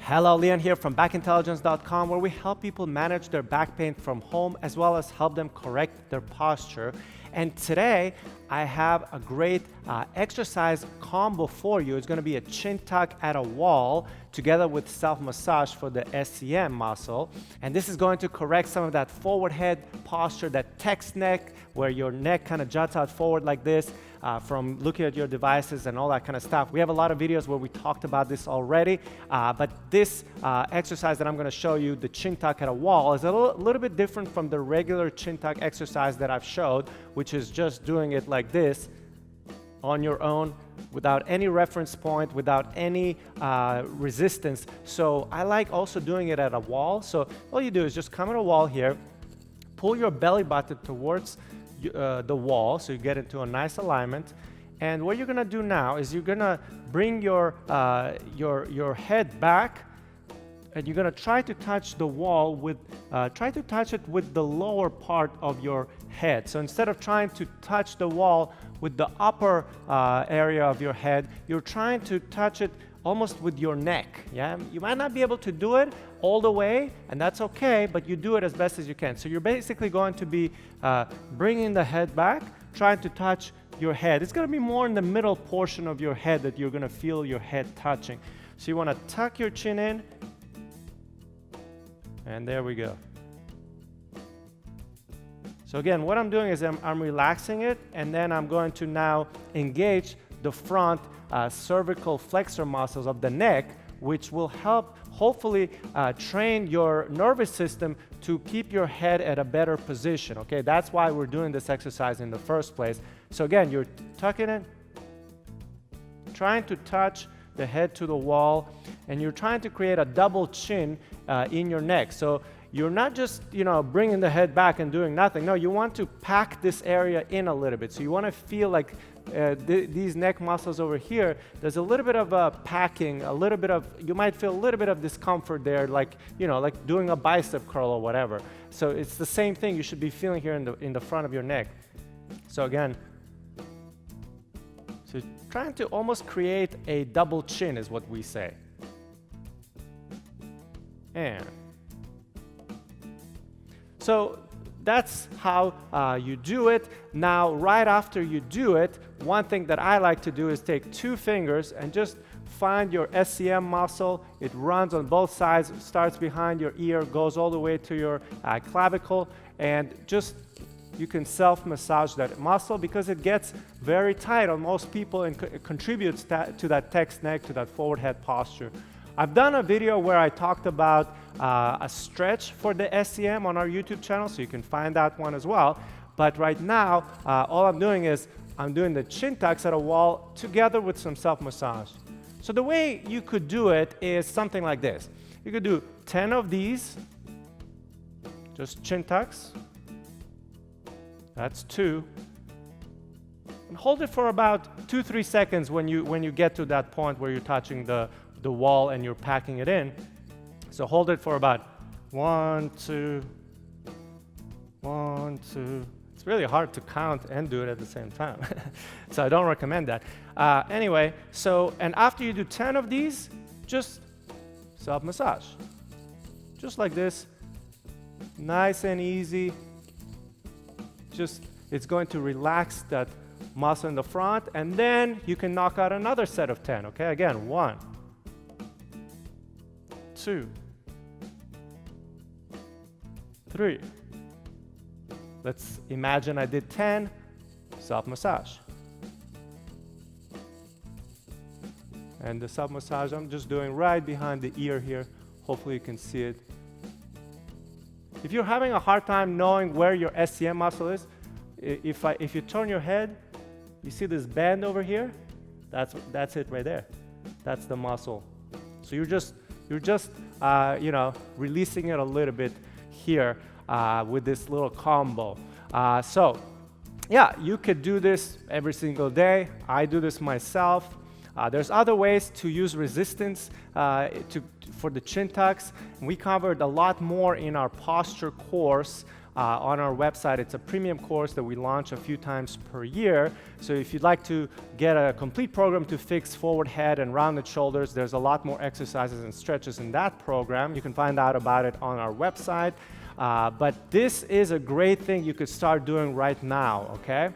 Hello, Leon here from backintelligence.com, where we help people manage their back pain from home as well as help them correct their posture. And today I have a great exercise combo for you. It's going to be a chin tuck at a wall together with self-massage for the SCM muscle. And this is going to correct some of that forward head posture, that text neck, where your neck kind of juts out forward like this from looking at your devices and all that kind of stuff. We have a lot of videos where we talked about this already, but this exercise that I'm going to show you, the chin tuck at a wall, is a little bit different from the regular chin tuck exercise that I've showed, which is just doing it like this on your own without any reference point, without any resistance. So I like also doing it at a wall. So all you do is just come at a wall here, pull your belly button towards the wall so you get into a nice alignment. And what you're gonna do now is you're gonna bring your head back, and you're gonna try to touch the wall with, try to touch it with the lower part of your head. So instead of trying to touch the wall with the upper area of your head, you're trying to touch it almost with your neck. Yeah, you might not be able to do it all the way, and that's okay, but you do it as best as you can. So you're basically going to be bringing the head back, trying to touch your head. It's going to be more in the middle portion of your head that you're going to feel your head touching. So you want to tuck your chin in, and there we go. So again, what I'm doing is I'm relaxing it, and then I'm going to now engage the front cervical flexor muscles of the neck, which will help hopefully train your nervous system to keep your head at a better position. Okay, that's why we're doing this exercise in the first place. So again, you're tucking it, trying to touch the head to the wall, and you're trying to create a double chin in your neck. So you're not just, bringing the head back and doing nothing. No, you want to pack this area in a little bit. So you want to feel like these neck muscles over here, there's a little bit of packing, you might feel a little bit of discomfort there, like doing a bicep curl or whatever. So it's the same thing you should be feeling here in the front of your neck. So again, so trying to almost create a double chin is what we say. And so that's how you do it. Now, right after you do it, one thing that I like to do is take two fingers and just find your SCM muscle. It runs on both sides, starts behind your ear, goes all the way to your clavicle, and just you can self-massage that muscle because it gets very tight on most people and contributes to that text neck, to that forward head posture. I've done a video where I talked about a stretch for the SCM on our YouTube channel, so you can find that one as well. But right now, all I'm doing is I'm doing the chin tucks at a wall together with some self-massage. So the way you could do it is something like this. You could do 10 of these, just chin tucks. That's 2. And hold it for about 2-3 seconds when you get to that point where you're touching the wall and you're packing it in. So hold it for about 1, 2, 1, 2. It's really hard to count and do it at the same time. So I don't recommend that. Anyway, and after you do 10 of these, just self-massage. Just like this, nice and easy. It's going to relax that muscle in the front, and then you can knock out another set of 10, okay? Again, 1, 2, 3. Let's imagine I did 10, self-massage. And the self-massage I'm just doing right behind the ear here. Hopefully you can see it. If you're having a hard time knowing where your SCM muscle is, if you turn your head, you see this band over here? That's it right there. That's the muscle. So you're just releasing it a little bit here with this little combo. So yeah, you could do this every single day. I do this myself. There's other ways to use resistance for the chin tucks. We covered a lot more in our posture course on our website. It's a premium course that we launch a few times per year. So if you'd like to get a complete program to fix forward head and rounded shoulders, there's a lot more exercises and stretches in that program. You can find out about it on our website. But this is a great thing you could start doing right now, okay?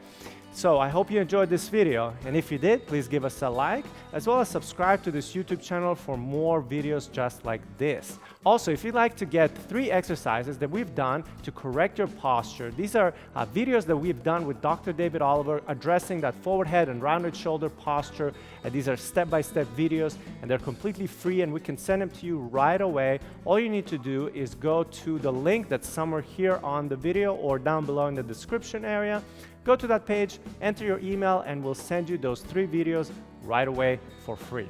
So I hope you enjoyed this video, and if you did, please give us a like, as well as subscribe to this YouTube channel for more videos just like this. Also, if you'd like to get 3 exercises that we've done to correct your posture, these are videos that we've done with Dr. David Oliver addressing that forward head and rounded shoulder posture, and these are step-by-step videos, and they're completely free, and we can send them to you right away. All you need to do is go to the link that's somewhere here on the video or down below in the description area. Go to that page, enter your email, and we'll send you those 3 videos right away for free.